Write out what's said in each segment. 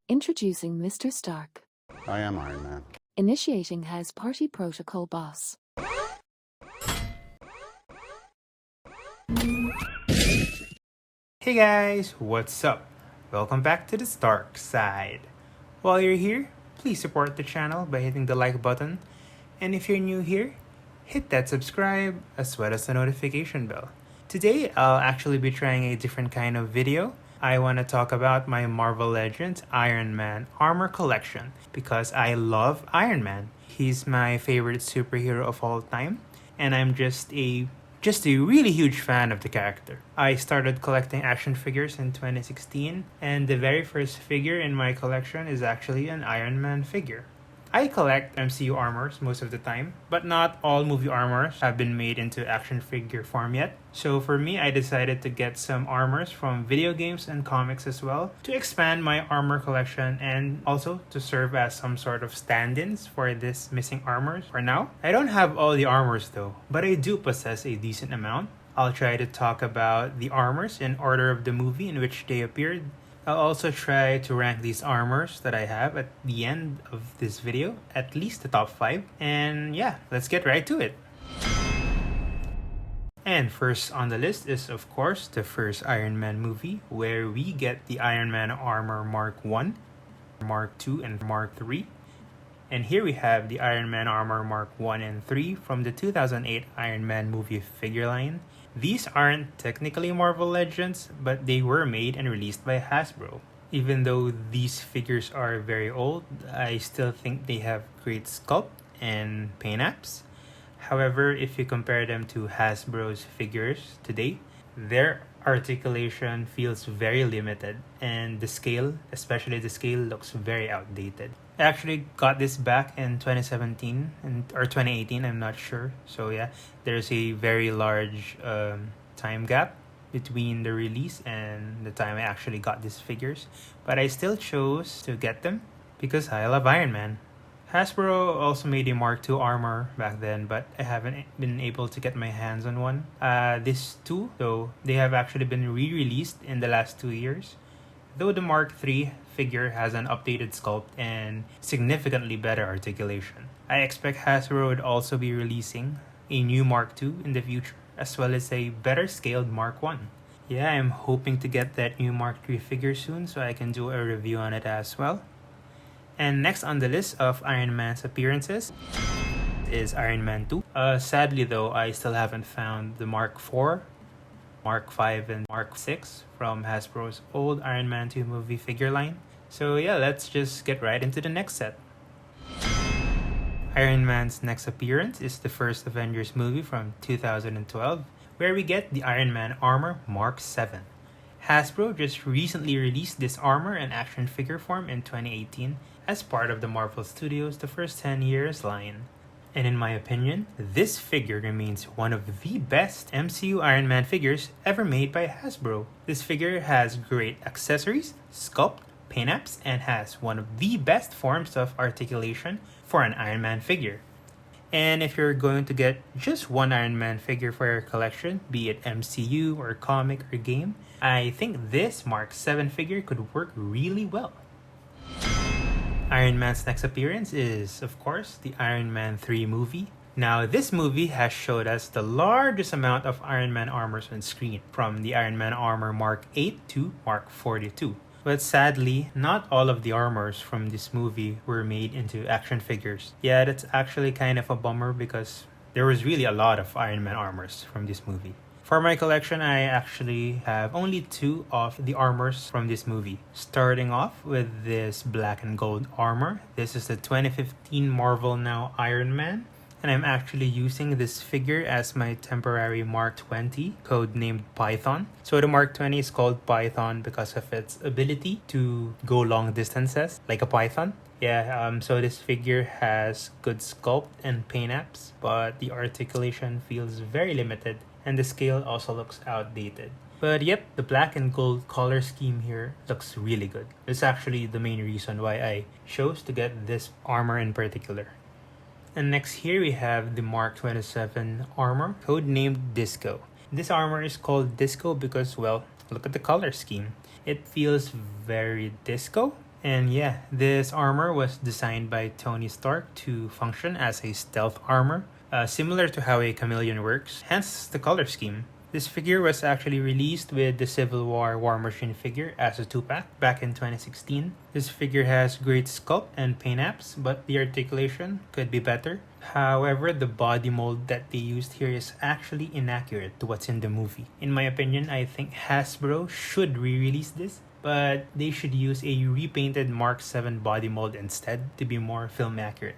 Introducing Mr. Stark. I am Iron Man. Initiating House Party Protocol Boss. Hey guys, what's up? Welcome back to the Starkside. While you're here, please support the channel by hitting the like button. And if you're new here, hit that subscribe as well as the notification bell. Today, I'll actually be trying a different kind of video. I want to talk about my Marvel Legends Iron Man armor collection because I love Iron Man. He's my favorite superhero of all time, and I'm just a really huge fan of the character. I started collecting action figures in 2016, and the very first figure in my collection is actually an Iron Man figure. I collect MCU armors most of the time, but not all movie armors have been made into action figure form yet. So for me, I decided to get some armors from video games and comics as well to expand my armor collection and also to serve as some sort of stand-ins for this missing armors for now. I don't have all the armors though, but I do possess a decent amount. I'll try to talk about the armors in order of the movie in which they appeared. I'll also try to rank these armors that I have at the end of this video, at least the top 5. And yeah, let's get right to it. And first on the list is of course the first Iron Man movie, where we get the Iron Man armor Mark 1, Mark 2, and Mark 3. And here we have the Iron Man armor Mark 1 and 3 from the 2008 Iron Man movie figure line. These aren't technically Marvel Legends, but they were made and released by Hasbro. Even though these figures are very old, I still think they have great sculpt and paint apps. However, if you compare them to Hasbro's figures today, their articulation feels very limited, and the scale, especially the scale, looks very outdated. I actually got this back in 2017 or 2018, I'm not sure. So yeah, there's a very large time gap between the release and the time I actually got these figures. But I still chose to get them because I love Iron Man. Hasbro also made a Mark II armor back then, but I haven't been able to get my hands on one. These two, though, they have actually been re-released in the last 2 years. Though the Mark III figure has an updated sculpt and significantly better articulation. I expect Hasbro would also be releasing a new Mark II in the future, as well as a better scaled Mark I. Yeah, I'm hoping to get that new Mark III figure soon so I can do a review on it as well. And next on the list of Iron Man's appearances is Iron Man 2. Sadly though, I still haven't found the Mark IV, Mark V, and Mark VI from Hasbro's old Iron Man 2 movie figure line. So yeah, let's just get right into the next set. Iron Man's next appearance is the first Avengers movie from 2012, where we get the Iron Man armor Mark VII. Hasbro just recently released this armor in action figure form in 2018 as part of the Marvel Studios' The First 10 Years line. And in my opinion, this figure remains one of the best MCU Iron Man figures ever made by Hasbro. This figure has great accessories, sculpt, paint apps, and has one of the best forms of articulation for an Iron Man figure. And if you're going to get just one Iron Man figure for your collection, be it MCU or comic or game, I think this Mark VII figure could work really well. Iron Man's next appearance is, of course, the Iron Man 3 movie. Now, this movie has showed us the largest amount of Iron Man armors on screen, from the Iron Man armor Mark 8 to Mark 42. But sadly, not all of the armors from this movie were made into action figures. Yeah, that's actually kind of a bummer because there was really a lot of Iron Man armors from this movie. For my collection, I actually have only 2 of the armors from this movie. Starting off with this black and gold armor. This is the 2015 Marvel Now Iron Man. And I'm actually using this figure as my temporary Mark 20, codenamed Python. So the Mark 20 is called Python because of its ability to go long distances, like a python. Yeah, so this figure has good sculpt and paint apps, but the articulation feels very limited, and the scale also looks outdated. But yep, the black and gold color scheme here looks really good. It's actually the main reason why I chose to get this armor in particular. And next here we have the Mark 27 armor, codenamed Disco. This armor is called Disco because, well, look at the color scheme. It feels very disco, And yeah, this armor was designed by Tony Stark to function as a stealth armor, similar to how a chameleon works, hence the color scheme. This figure was actually released with the Civil War Machine figure as a 2-pack back in 2016. This figure has great sculpt and paint apps, but the articulation could be better. However, the body mold that they used here is actually inaccurate to what's in the movie. In my opinion, I think Hasbro should re-release this, but they should use a repainted Mark 7 body mold instead to be more film accurate.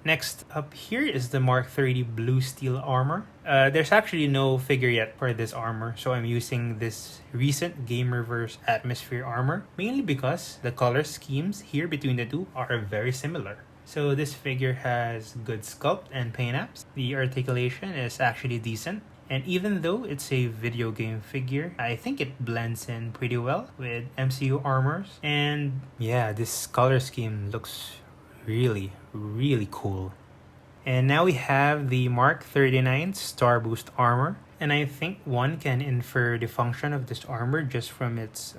Next up here is the Mark 30 blue steel armor. There's actually no figure yet for this armor, so I'm using this recent Gamerverse Atmosphere armor, mainly because the color schemes here between the two are very similar. So this figure has good sculpt and paint apps. The articulation is actually decent. And even though it's a video game figure, I think it blends in pretty well with MCU armors. And yeah, this color scheme looks really cool. And now we have the Mark 39 Star Boost armor. And I think one can infer the function of this armor just from its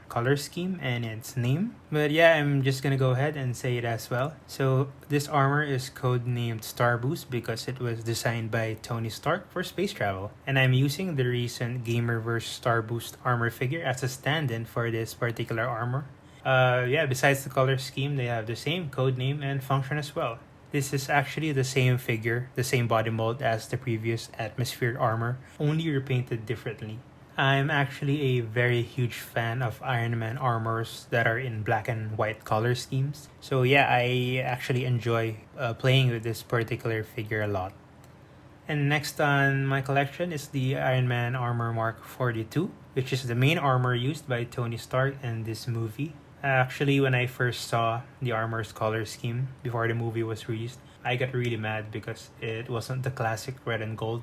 color scheme and its name. But yeah, I'm just gonna go ahead and say it as well. So this armor is codenamed Star Boost because it was designed by Tony Stark for space travel. And I'm using the recent Gamerverse Star Boost armor figure as a stand-in for this particular armor. Yeah, besides the color scheme, they have the same code name and function as well. This is actually the same figure, the same body mold as the previous Atmosphere armor, only repainted differently. I'm actually a very huge fan of Iron Man armors that are in black and white color schemes. So yeah, I actually enjoy playing with this particular figure a lot. And next on my collection is the Iron Man Armor Mark 42, which is the main armor used by Tony Stark in this movie. Actually, when I first saw the armor's color scheme before the movie was released, I got really mad because it wasn't the classic red and gold,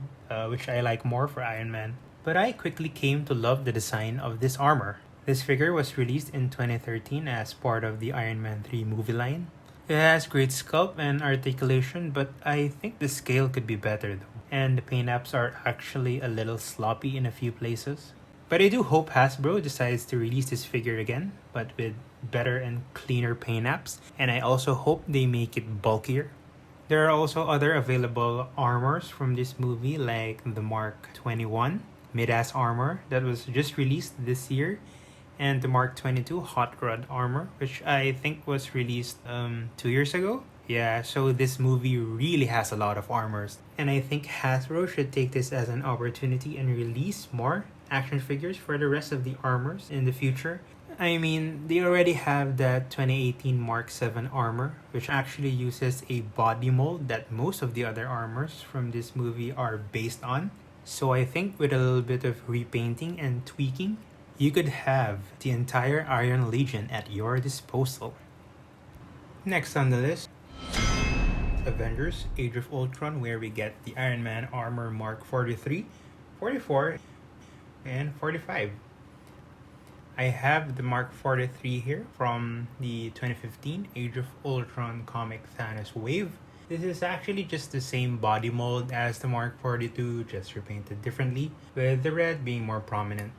which I like more for Iron Man. But I quickly came to love the design of this armor. This figure was released in 2013 as part of the Iron Man 3 movie line. It has great sculpt and articulation, but I think the scale could be better though. And the paint apps are actually a little sloppy in a few places. But I do hope Hasbro decides to release this figure again, but with better and cleaner paint apps, and I also hope they make it bulkier. There are also other available armors from this movie, like the Mark 21 Midas armor that was just released this year, and the Mark 22 Hot Rod armor, which I think was released 2 years ago. Yeah, so this movie really has a lot of armors, and I think Hasbro should take this as an opportunity and release more action figures for the rest of the armors in the future. I mean, they already have that 2018 Mark 7 armor, which actually uses a body mold that most of the other armors from this movie are based on. So I think with a little bit of repainting and tweaking, you could have the entire Iron Legion at your disposal. Next on the list, Avengers Age of Ultron, where we get the Iron Man armor Mark 43, 44, and 45. I have the Mark 43 here from the 2015 Age of Ultron comic Thanos Wave. This is actually just the same body mold as the Mark 42, just repainted differently, with the red being more prominent.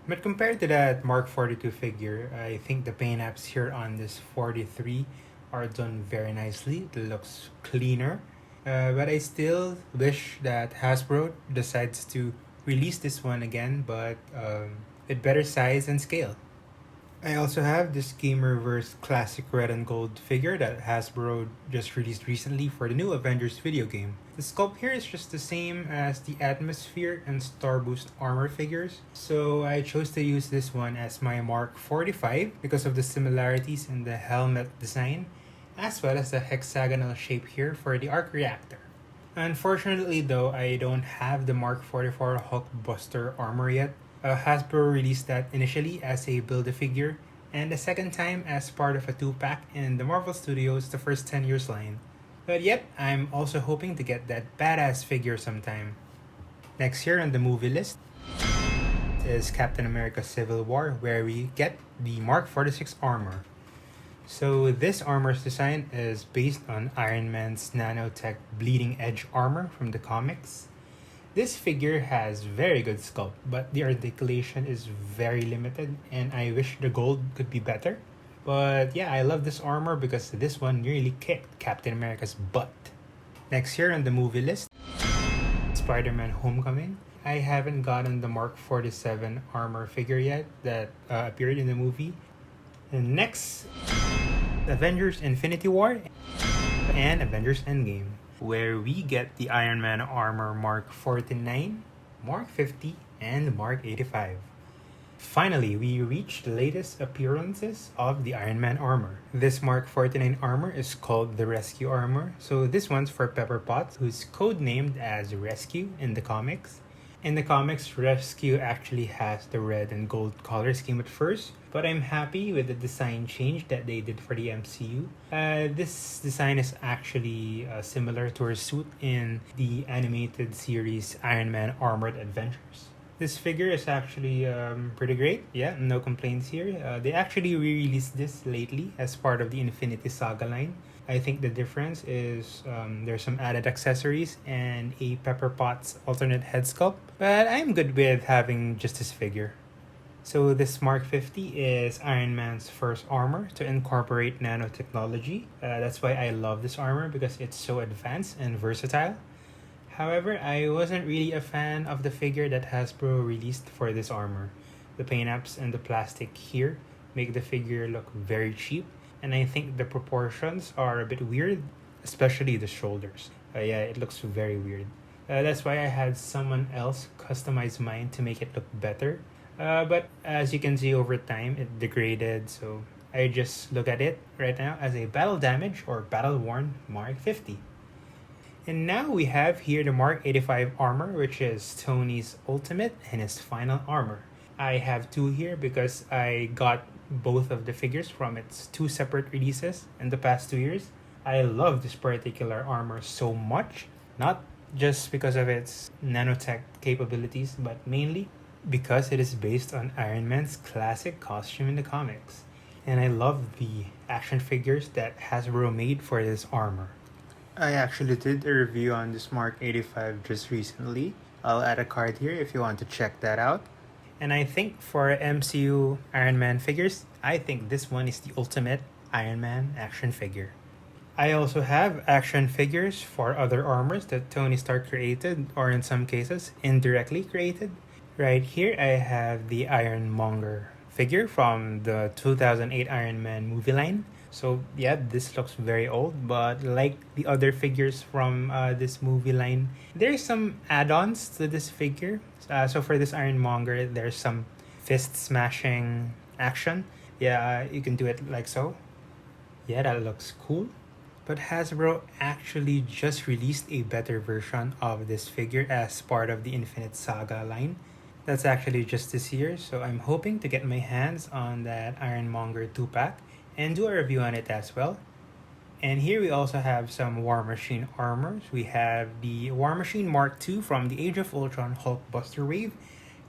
But compared to that Mark 42 figure, I think the paint apps here on this 43 are done very nicely. It looks cleaner. But I still wish that Hasbro decides to release this one again, but with better size and scale. I also have this Gamerverse classic red and gold figure that Hasbro just released recently for the new Avengers video game. The sculpt here is just the same as the Atmosphere and Star Boost armor figures, so I chose to use this one as my Mark 45 because of the similarities in the helmet design, as well as the hexagonal shape here for the arc reactor. Unfortunately though, I don't have the Mark 44 Hulkbuster armor yet. Hasbro released that initially as a Build-A-Figure, and the second time as part of a 2-pack in the Marvel Studios The First 10 Years line. But yep, I'm also hoping to get that badass figure sometime. Next here on the movie list is Captain America Civil War, where we get the Mark 46 armor. So this armor's design is based on Iron Man's nanotech bleeding edge armor from the comics. This figure has very good sculpt, but the articulation is very limited and I wish the gold could be better. But yeah, I love this armor because this one really kicked Captain America's butt. Next here on the movie list, Spider-Man Homecoming. I haven't gotten the Mark 47 armor figure yet that appeared in the movie. And next, Avengers Infinity War and Avengers Endgame, where we get the Iron Man armor Mark 49, Mark 50, and Mark 85. Finally, we reached the latest appearances of the Iron Man armor. This Mark 49 armor is called the Rescue armor, so this one's for Pepper Potts, who's codenamed as Rescue in the comics. In the comics, Rescue actually has the red and gold color scheme at first, but I'm happy with the design change that they did for the MCU. This design is actually similar to her suit in the animated series Iron Man Armored Adventures. This figure is actually pretty great. Yeah, no complaints here. They actually re-released this lately as part of the Infinity Saga line. I think the difference is there's some added accessories and a Pepper Potts alternate head sculpt, but I'm good with having just this figure. So this Mark 50 is Iron Man's first armor to incorporate nanotechnology. That's why I love this armor because it's so advanced and versatile. However, I wasn't really a fan of the figure that Hasbro released for this armor. The paint apps and the plastic here make the figure look very cheap, and I think the proportions are a bit weird, especially the shoulders. Yeah, it looks very weird. That's why I had someone else customize mine to make it look better. But as you can see over time, it degraded, so I just look at it right now as a battle damage or battle worn Mark 50. And now we have here the Mark 85 armor, which is Tony's ultimate and his final armor. I have two here because I got both of the figures from its two separate releases in the past 2 years. I love this particular armor so much, not just because of its nanotech capabilities, but mainly because it is based on Iron Man's classic costume in the comics. And I love the action figures that Hasbro made for this armor. I actually did a review on this Mark 85 just recently. I'll add a card here if you want to check that out. And I think for MCU Iron Man figures, I think this one is the ultimate Iron Man action figure. I also have action figures for other armors that Tony Stark created, or in some cases, indirectly created. Right here, I have the Ironmonger figure from the 2008 Iron Man movie line. So yeah, this looks very old, but like the other figures from this movie line, there's some add-ons to this figure. So for this Ironmonger, there's some fist smashing action. Yeah, you can do it like so. Yeah, that looks cool. But Hasbro actually just released a better version of this figure as part of the Infinite Saga line. That's actually just this year, so I'm hoping to get my hands on that Ironmonger 2-pack and do a review on it as well. And here we also have some War Machine armors. We have the War Machine Mark II from the Age of Ultron Hulkbuster wave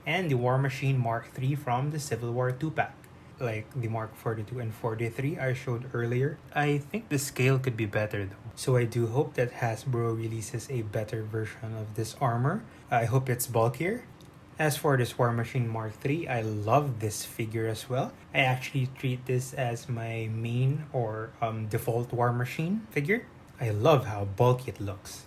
and the War Machine Mark III from the Civil War 2-pack. Like the Mark 42 and 43 I showed earlier. I think the scale could be better though. So I do hope that Hasbro releases a better version of this armor. I hope it's bulkier. As for this War Machine Mark III, I love this figure as well. I actually treat this as my main or default War Machine figure. I love how bulky it looks.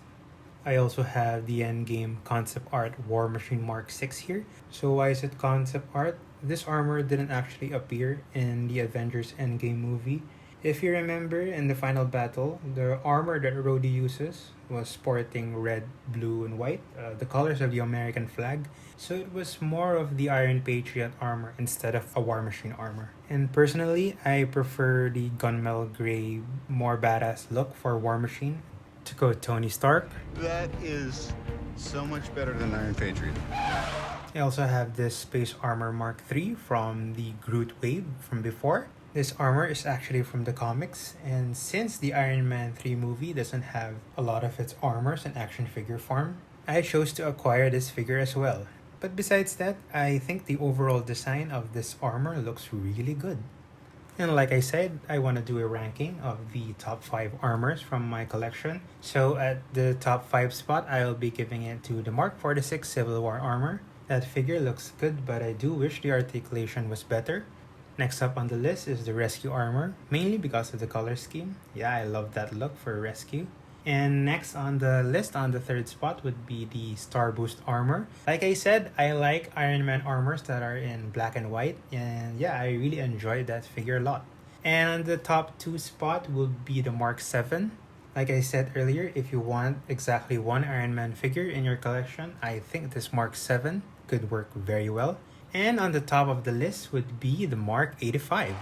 I also have the Endgame concept art War Machine Mark VI here. So why is it concept art? This armor didn't actually appear in the Avengers Endgame movie. If you remember, in the final battle, the armor that Rhodey uses was sporting red, blue, and white, the colors of the American flag. So it was more of the Iron Patriot armor instead of a War Machine armor. And personally, I prefer the gunmetal gray, more badass look for War Machine. To go Tony Stark. That is so much better than Iron Patriot. I also have this Space Armor Mark III from the Groot wave from before. This armor is actually from the comics, and since the Iron Man 3 movie doesn't have a lot of its armors in action figure form, I chose to acquire this figure as well. But besides that, I think the overall design of this armor looks really good. And like I said, I want to do a ranking of the top 5 armors from my collection. So at the top 5 spot, I'll be giving it to the Mark 46 Civil War armor. That figure looks good, but I do wish the articulation was better. Next up on the list is the Rescue Armor, mainly because of the color scheme. Yeah, I love that look for Rescue. And next on the list, on the third spot, would be the Star Boost Armor. Like I said, I like Iron Man armors that are in black and white, and yeah, I really enjoy that figure a lot. And on the top two spot will be the Mark 7. Like I said earlier, if you want exactly one Iron Man figure in your collection, I think this Mark 7 could work very well. And on the top of the list would be the Mark 85.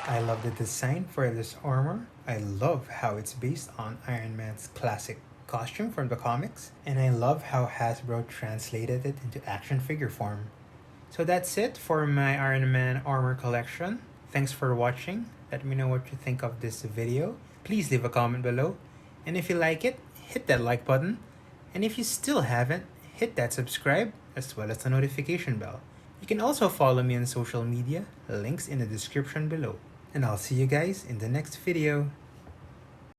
I love the design for this armor. I love how it's based on Iron Man's classic costume from the comics. And I love how Hasbro translated it into action figure form. So that's it for my Iron Man armor collection. Thanks for watching. Let me know what you think of this video. Please leave a comment below. And if you like it, hit that like button. And if you still haven't, hit that subscribe as well as the notification bell. You can also follow me on social media, links in the description below. And I'll see you guys in the next video.